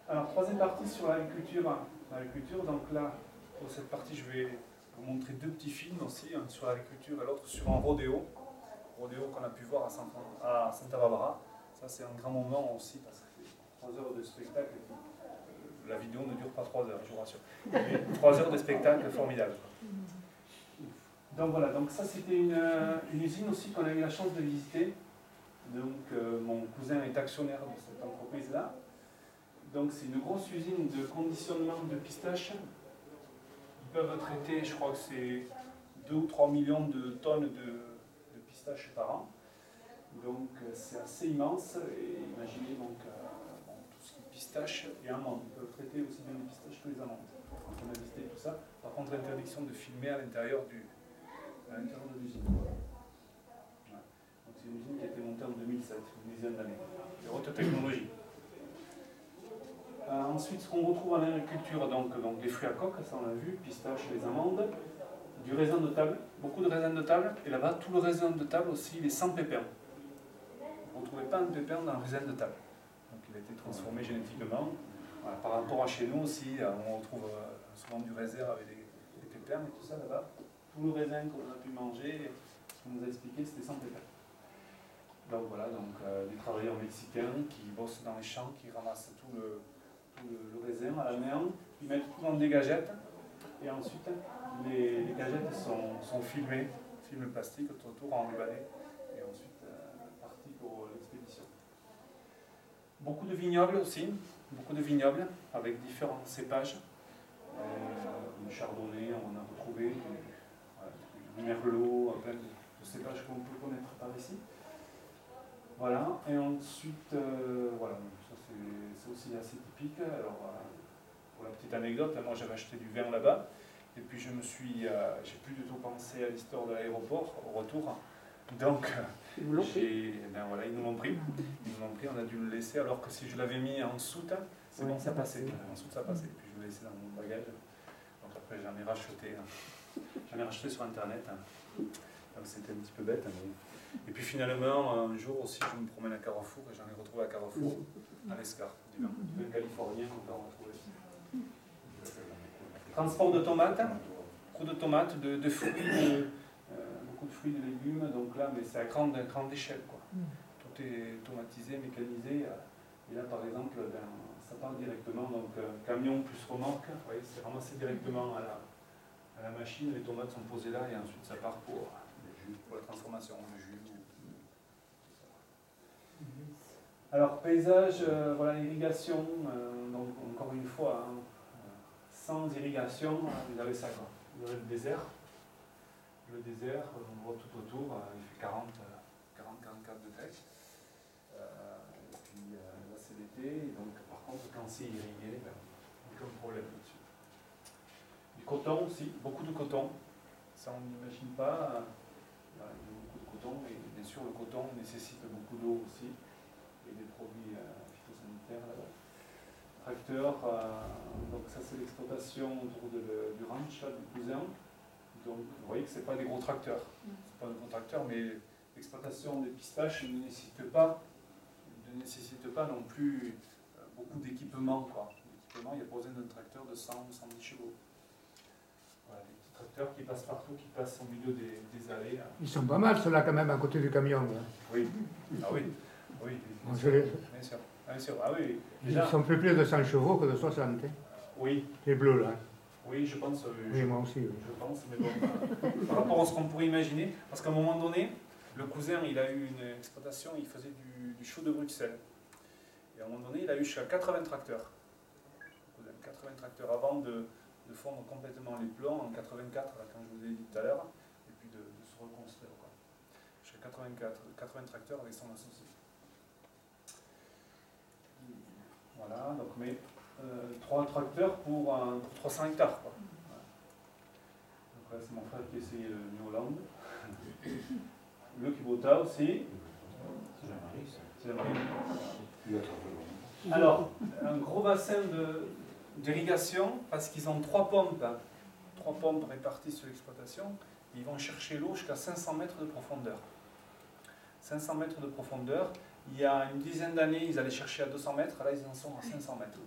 Alors, troisième partie sur l'agriculture. Donc là, pour cette partie, je vais vous montrer deux petits films aussi, un sur l'agriculture et l'autre sur un rodéo. Rodéo qu'on a pu voir à Santa Barbara. Ça, c'est un grand moment aussi parce que c'est 3 heures de spectacle. La vidéo ne dure pas 3 heures, je vous rassure. Mais 3 heures de spectacle formidable. Donc voilà, donc ça c'était une usine aussi qu'on a eu la chance de visiter. Donc mon cousin est actionnaire de cette entreprise-là. Donc c'est une grosse usine de conditionnement de pistaches. Ils peuvent traiter, je crois que c'est 2 ou 3 millions de tonnes de pistaches par an. Donc c'est assez immense. Et imaginez donc tout ce qui est pistaches et amandes. Ils peuvent traiter aussi bien les pistaches que les amandes. Donc on a visité tout ça. Par contre, interdiction de filmer à l'intérieur de l'usine. Ouais. Donc c'est une usine qui a été montée en 2007, une dizaine d'années. De haute technologie. Ensuite, ce qu'on retrouve en agriculture, donc les fruits à coque, ça on l'a vu, pistaches, les amandes, du raisin de table, beaucoup de raisin de table, et là-bas, tout le raisin de table aussi, il est sans pépins. Vous ne retrouvez pas un pépin dans le raisin de table. Donc il a été transformé génétiquement. Voilà, par rapport à chez nous aussi, on retrouve souvent du raisin avec des pépins et tout ça là-bas. Tout le raisin qu'on a pu manger, ce qu'on nous a expliqué, c'était sans pépins. Donc voilà, des travailleurs mexicains qui bossent dans les champs, qui ramassent tout le raisin à la main, ils mettent tout dans des gagettes, et ensuite les gagettes sont filmées, film plastique autour enrubanné, et ensuite parti pour l'expédition. Beaucoup de vignobles aussi, avec différents cépages. Le chardonnay, on en a retrouvé, du merlot, plein de cépages qu'on peut connaître par ici. Voilà, et ensuite, voilà, ça c'est aussi assez typique. Alors, pour la petite anecdote, là, moi j'avais acheté du vin là-bas, et puis j'ai plus du tout pensé à l'histoire de l'aéroport au retour. Donc, voilà, ils nous l'ont pris, on a dû le laisser, alors que si je l'avais mis en soute, c'est bon, ça passait. En soute, ça passait, et puis je l'ai laissé dans mon bagage. Donc après, j'en ai racheté sur Internet. Donc c'était un petit peu bête, mais... Et puis finalement, un jour aussi, je me promène à Carrefour et j'en ai retrouvé à Carrefour, à l'Escar, du vin californien qu'on peut retrouver. Transport de tomates, beaucoup de tomates, de fruits, beaucoup de fruits, de légumes, donc là, mais c'est à grande échelle, quoi. Tout est automatisé, mécanisé. Et là, par exemple, ça part directement, donc camion plus remorque, vous voyez, c'est ramassé directement à la machine, les tomates sont posées là et ensuite ça part pour la transformation, le jus. Alors, paysage, voilà, irrigation, donc encore une fois, sans irrigation, vous avez ça, quoi. Vous avez le désert, on voit tout autour, il fait 40-44 degrés. Et puis là c'est l'été, donc par contre quand c'est irrigué, aucun problème là-dessus. Du coton aussi, beaucoup de coton, ça on n'imagine pas. Voilà, il y a beaucoup de coton, et bien sûr le coton nécessite beaucoup d'eau aussi, et des produits phytosanitaires là-bas. Tracteur, donc ça c'est l'exploitation autour du ranch, là, du cousin. Donc vous voyez que ce n'est pas des gros tracteurs. C'est pas des gros tracteurs, mais l'exploitation des pistaches ne nécessite pas non plus beaucoup d'équipement, quoi. L'équipement, il y a pas besoin d'un tracteur de 100 ou 110 chevaux. Voilà, des petits tracteurs qui passent partout, qui passent au milieu des allées. Ils sont pas mal ceux-là quand même à côté du camion. Là. Oui, ah oui, oui, bien sûr. Ah oui, déjà, ils sont plus de 100 chevaux que de 60. Hein. Oui. Les bleus là. Oui, je pense. Oui, moi aussi. Oui. Je pense, mais bon, par rapport à ce qu'on pourrait imaginer, parce qu'à un moment donné, le cousin, il a eu une exploitation, il faisait du chou de Bruxelles. Et à un moment donné, il a eu jusqu'à 80 tracteurs. 80 tracteurs avant de fondre complètement les plombs en 84, là, quand je vous ai dit tout à l'heure, et puis de se reconstruire. Jusqu'à 80 tracteurs avec son associé. Voilà, donc mais 3 tracteurs pour 300 hectares. Quoi. Voilà. Donc là, c'est mon frère qui essayait le New Holland. Le Kubota aussi. C'est la marine. Alors, un gros bassin d'irrigation, parce qu'ils ont 3 pompes réparties sur l'exploitation, et ils vont chercher l'eau jusqu'à 500 mètres de profondeur. 500 mètres de profondeur, Il y a une dizaine d'années, ils allaient chercher à 200 mètres, là ils en sont à 500 mètres.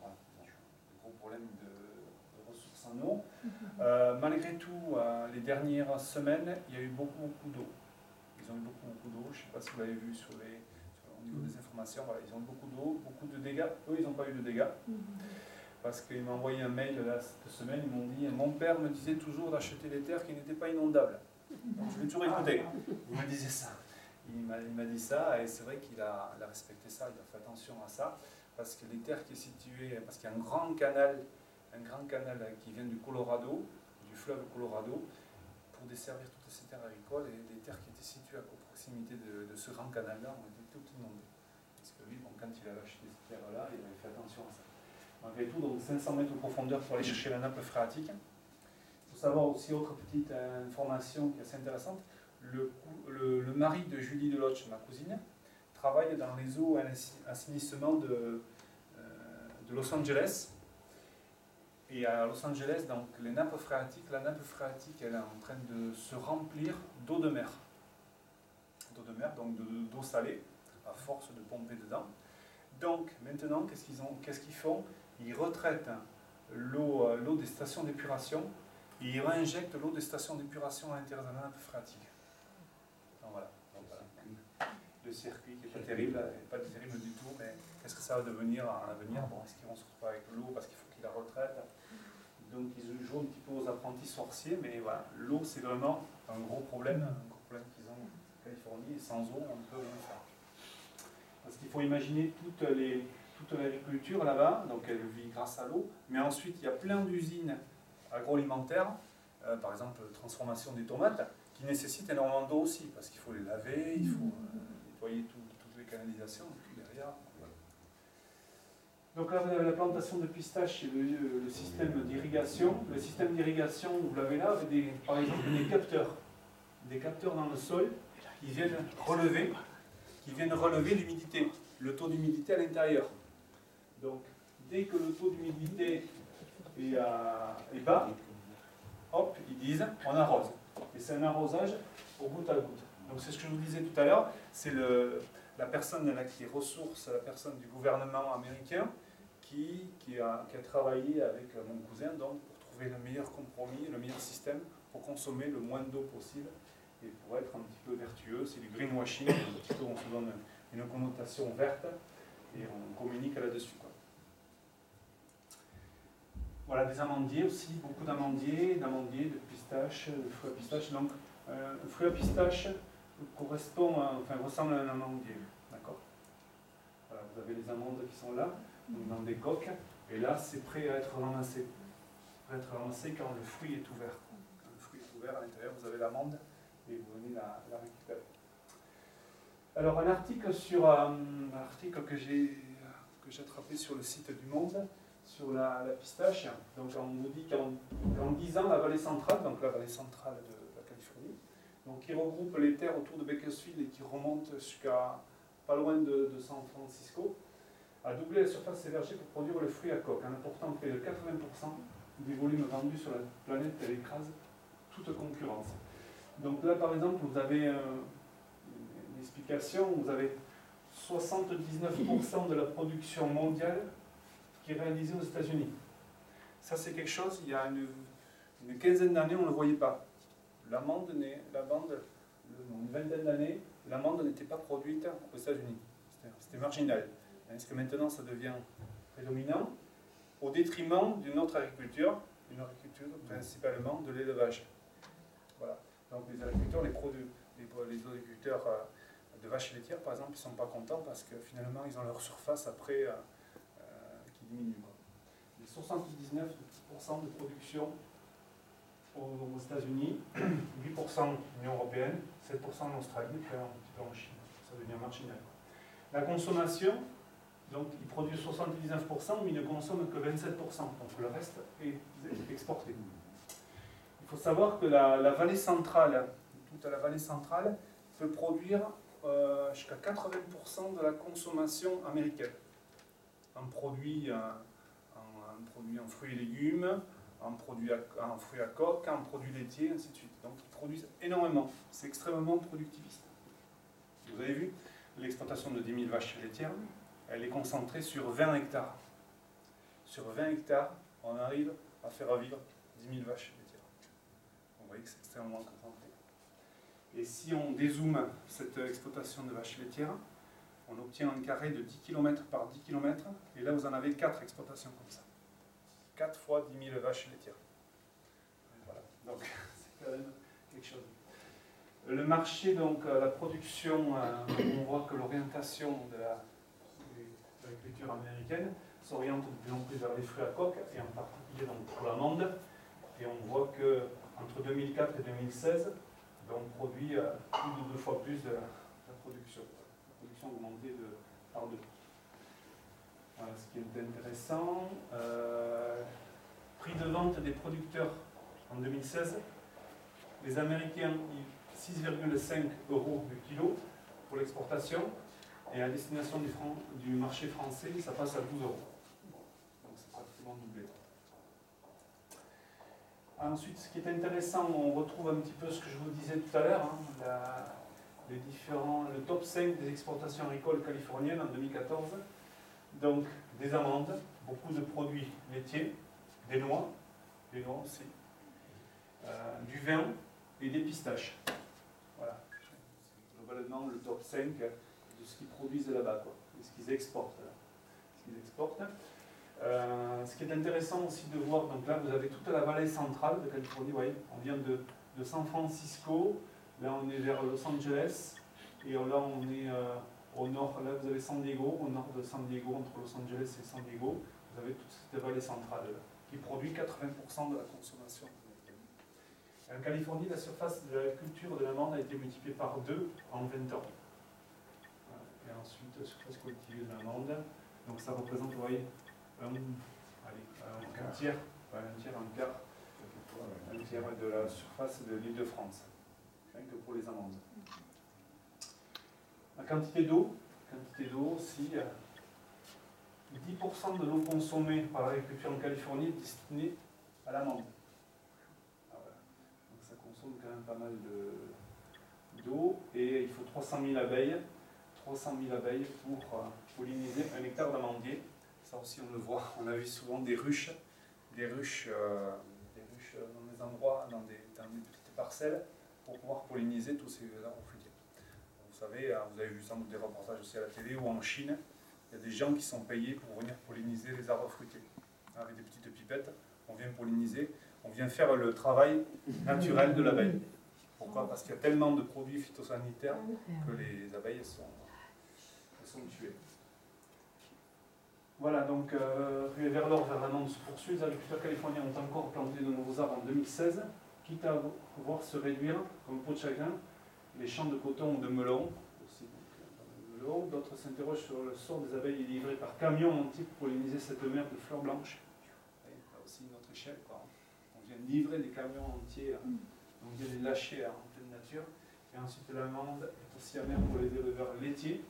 Voilà, un gros problème de ressources en eau. Malgré tout, les dernières semaines, il y a eu beaucoup d'eau. Ils ont eu beaucoup d'eau, je ne sais pas si vous l'avez vu au niveau des informations, voilà, ils ont eu beaucoup d'eau, beaucoup de dégâts. Eux, ils n'ont pas eu de dégâts. Parce qu'ils m'ont envoyé un mail là, cette semaine, ils m'ont dit « Mon père me disait toujours d'acheter des terres qui n'étaient pas inondables. » Donc je l'ai toujours écouté. Il me disait ça. Il m'a dit ça, et c'est vrai qu'il a respecté ça, il a fait attention à ça, parce que les terres qui est situées, parce qu'il y a un grand canal qui vient du Colorado, du fleuve Colorado, pour desservir toutes ces terres agricoles, et les terres qui étaient situées à proximité de ce grand canal-là ont été toutes inondées. Parce que lui, bon, quand il a acheté ces terres-là, il avait fait attention à ça. Malgré tout, donc 500 mètres de profondeur pour aller chercher la nappe phréatique. Il faut savoir aussi, autre petite information qui est assez intéressante, le mari de Julie Deloche, ma cousine, travaille dans les eaux et assainissement de Los Angeles. Et à Los Angeles, donc, la nappe phréatique, elle est en train de se remplir d'eau de mer. D'eau de mer, donc d'eau salée, à force de pomper dedans. Donc, maintenant, qu'est-ce qu'ils font? Ils retraitent l'eau des stations d'épuration et ils réinjectent l'eau des stations d'épuration à l'intérieur de la nappe phréatique. Donc voilà. Le circuit qui n'est pas terrible, pas terrible du tout, mais qu'est-ce que ça va devenir à l'avenir? Bon, est-ce qu'ils vont se retrouver avec l'eau parce qu'il faut qu'ils la retraitent? Donc ils jouent un petit peu aux apprentis sorciers, mais voilà, l'eau c'est vraiment un gros problème qu'ils ont en Californie, et sans eau on ne peut rien faire. Parce qu'il faut imaginer toute l'agriculture là-bas, donc elle vit grâce à l'eau, mais ensuite il y a plein d'usines agroalimentaires, par exemple transformation des tomates, qui nécessitent énormément d'eau aussi, parce qu'il faut les laver, il faut nettoyer toutes les canalisations, et puis derrière. Voilà. Donc là vous avez la plantation de pistaches et le système d'irrigation. Le système d'irrigation, vous l'avez là, avec par exemple des capteurs dans le sol qui viennent relever l'humidité, le taux d'humidité à l'intérieur. Donc, dès que le taux d'humidité est bas, hop, ils disent on arrose. Et c'est un arrosage au goutte à goutte. Donc c'est ce que je vous disais tout à l'heure, c'est la personne là, qui est ressource, la personne du gouvernement américain qui a travaillé avec mon cousin donc, pour trouver le meilleur compromis, le meilleur système pour consommer le moins d'eau possible et pour être un petit peu vertueux. C'est du greenwashing, un petit peu on se donne une connotation verte et on communique là-dessus. Voilà, des amandiers aussi, beaucoup d'amandiers, de pistaches, de fruits à pistache. Donc, le fruit à pistache ressemble à un amandier. D'accord. Voilà, vous avez les amandes qui sont là, donc dans des coques, et là, c'est prêt à être ramassé. Prêt à être ramassé quand le fruit est ouvert. Quand le fruit est ouvert, à l'intérieur, vous avez l'amande et vous venez la récupérer. Alors, un article que j'ai attrapé sur le site du Monde, sur la pistache. Donc on nous dit qu'en 10 ans, la vallée centrale, donc la vallée centrale de la Californie, donc qui regroupe les terres autour de Bakersfield et qui remonte jusqu'à pas loin de San Francisco, a doublé la surface des vergers pour produire le fruit à coque, en apportant près de 80% des volumes vendus sur la planète. Elle écrase toute concurrence. Donc là, par exemple, vous avez une explication, vous avez 79% de la production mondiale qui est réalisée aux États-Unis. Ça, c'est quelque chose, il y a une quinzaine d'années, on ne le voyait pas. Une vingtaine d'années, l'amande n'était pas produite aux États-Unis. C'était marginal. Est-ce que maintenant, ça devient prédominant au détriment d'une autre agriculture, principalement de l'élevage. Voilà. Donc les agriculteurs, les agriculteurs de vaches laitières, par exemple, ils ne sont pas contents parce que finalement, ils ont leur surface après qui diminue. Les 79% de production aux États-Unis, 8% en Union européenne, 7% en Australie, et un petit peu en Chine. Ça devient marginal. La consommation, donc ils produisent 79%, mais ils ne consomment que 27%. Donc le reste est exporté. Il faut savoir que la vallée centrale, toute la vallée centrale, peut produire jusqu'à 80% de la consommation américaine. En produits en fruits et légumes, en fruits à coque, en produits laitiers, ainsi de suite. Donc ils produisent énormément. C'est extrêmement productiviste. Vous avez vu, l'exploitation de 10 000 vaches laitières, elle est concentrée sur 20 hectares. Sur 20 hectares, on arrive à faire vivre 10 000 vaches laitières. Vous voyez que c'est extrêmement concentré. Et si on dézoome cette exploitation de vaches laitières, on obtient un carré de 10 km par 10 km, et là vous en avez 4 exploitations comme ça. 4 fois 10 000 vaches laitières. Et voilà, donc c'est quand même quelque chose. Le marché, donc la production, on voit que l'orientation de l'agriculture américaine s'oriente de plus en plus vers les fruits à coque, et en particulier donc, pour l'amande. Et on voit qu'entre 2004 et 2016, on produit plus de 2 fois plus de la production. La production augmentée par 2. Voilà ce qui est intéressant. Prix de vente des producteurs en 2016. Les Américains, 6,5 € le kilo pour l'exportation. Et à destination du marché français, ça passe à 12 €. Donc c'est pratiquement doublé. Ensuite, ce qui est intéressant, on retrouve un petit peu ce que je vous disais tout à l'heure, le top 5 des exportations agricoles californiennes en 2014. Donc, des amandes, beaucoup de produits laitiers, des noix aussi, du vin et des pistaches. Voilà. C'est globalement le top 5 de ce qu'ils produisent là-bas, et ce qu'ils exportent. Ce qui est intéressant aussi de voir, donc là vous avez toute la vallée centrale de Californie, vous voyez, on vient de San Francisco, là on est vers Los Angeles, et là on est au nord, là vous avez San Diego, au nord de San Diego, entre Los Angeles et San Diego, vous avez toute cette vallée centrale là, qui produit 80% de la consommation. En Californie, la surface de la culture de l'amande a été multipliée par 2 en 20 ans. Et ensuite, la surface cultivée de l'amande, donc ça représente, vous voyez, un tiers de la surface de l'île de France, rien que pour les amandes. La quantité d'eau aussi, 10% de l'eau consommée par l'agriculture en Californie est destinée à l'amande. Donc ça consomme quand même pas mal d'eau, et il faut 300 000 abeilles pour polliniser un hectare d'amandier. Ça aussi on le voit, on a vu souvent des ruches dans des endroits, dans des petites parcelles, pour pouvoir polliniser tous ces arbres fruitiers. Vous savez, vous avez vu sans doute des reportages aussi à la télé, ou en Chine, il y a des gens qui sont payés pour venir polliniser les arbres fruitiers. Avec des petites pipettes, on vient polliniser, on vient faire le travail naturel de l'abeille. Pourquoi? Parce qu'il y a tellement de produits phytosanitaires que les abeilles sont tuées. Voilà, donc ruée vers l'or, vers l'amande se poursuit. Les agriculteurs californiens ont encore planté de nouveaux arbres en 2016, quitte à voir se réduire, comme peau de chagrin, les champs de coton ou de melon. D'autres s'interrogent sur le sort des abeilles livrées par camion entier pour polliniser cette mer de fleurs blanches. Là aussi une autre échelle, quoi. On vient livrer des camions entiers, on vient les lâcher en pleine nature. Et ensuite l'amande est aussi amère pour les éleveurs laitiers.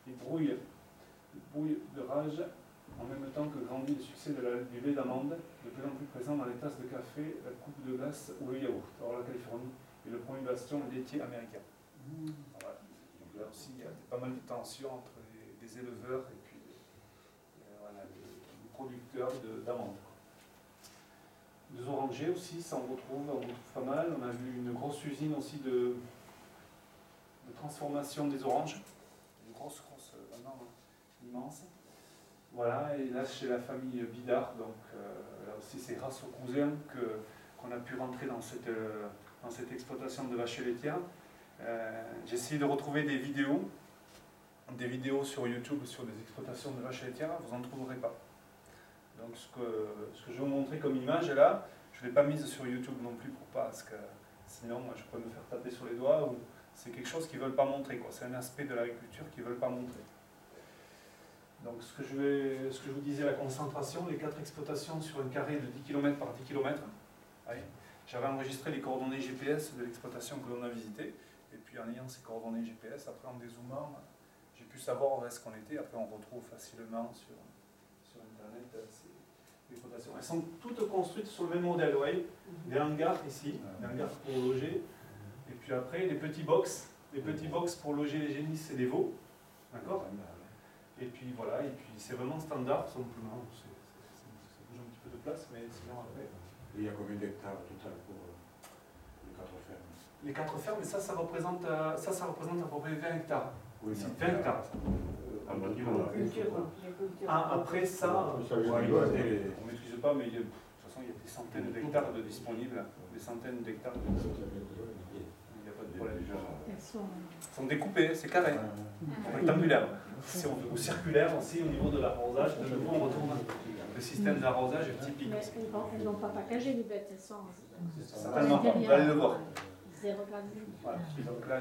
Ils brouillent de rage en même temps que grandit le succès du lait d'amande, de plus en plus présent dans les tasses de café, la coupe de glace ou le yaourt. Alors la Californie est le premier bastion laitier américain. Voilà. Donc là aussi, il y a pas mal de tensions entre les éleveurs et puis les producteurs d'amandes. Des orangers aussi, ça on retrouve pas mal. On a vu une grosse usine aussi de transformation des oranges. Une grosse maintenant, immense. Voilà, et là chez la famille Bidard, donc là aussi c'est grâce aux cousins qu'on a pu rentrer dans cette exploitation de vaches laitières. J'ai essayé de retrouver des vidéos sur YouTube sur des exploitations de vaches laitières, vous n'en trouverez pas. Donc ce que je vais vous montrer comme image là, je ne l'ai pas mise sur YouTube non plus parce que sinon je pourrais me faire taper sur les doigts, ou c'est quelque chose qu'ils ne veulent pas montrer, c'est un aspect de l'agriculture qu'ils ne veulent pas montrer. Donc ce que je vous disais, la concentration, les 4 exploitations sur un carré de 10 km par 10 km. J'avais enregistré les coordonnées GPS de l'exploitation que l'on a visitée, et puis en ayant ces coordonnées GPS, après en dézoomant, j'ai pu savoir où est-ce qu'on était. Après on retrouve facilement sur Internet ces exploitations. Elles sont toutes construites sur le même modèle, vous voyez, des hangars ici, des hangars pour loger, et puis après des petits box les petits box pour loger les génisses et les veaux. D'accord. Et puis voilà, et puis c'est vraiment standard, simplement. Ça bouge un petit peu de place, mais sinon après. Et il y a combien d'hectares au total pour les 4 fermes? Les 4 fermes, ça représente à peu près 20 hectares. Oui, C'est 20 hectares. Après ça, on ne maîtrise pas, mais de toute façon il y a des centaines d'hectares de disponibles, des centaines d'hectares de disponibles. Il n'y a pas de problème. Elles sont découpées, c'est carré, rectangulaire. Si on veut, ou circulaire aussi au niveau de l'arrosage, de nouveau on retourne le système d'arrosage typique. Mais elles n'ont pas packagé les bêtes, elles sont. Certainement pas, vous allez le voir. Zéro gravure. Voilà. Donc là,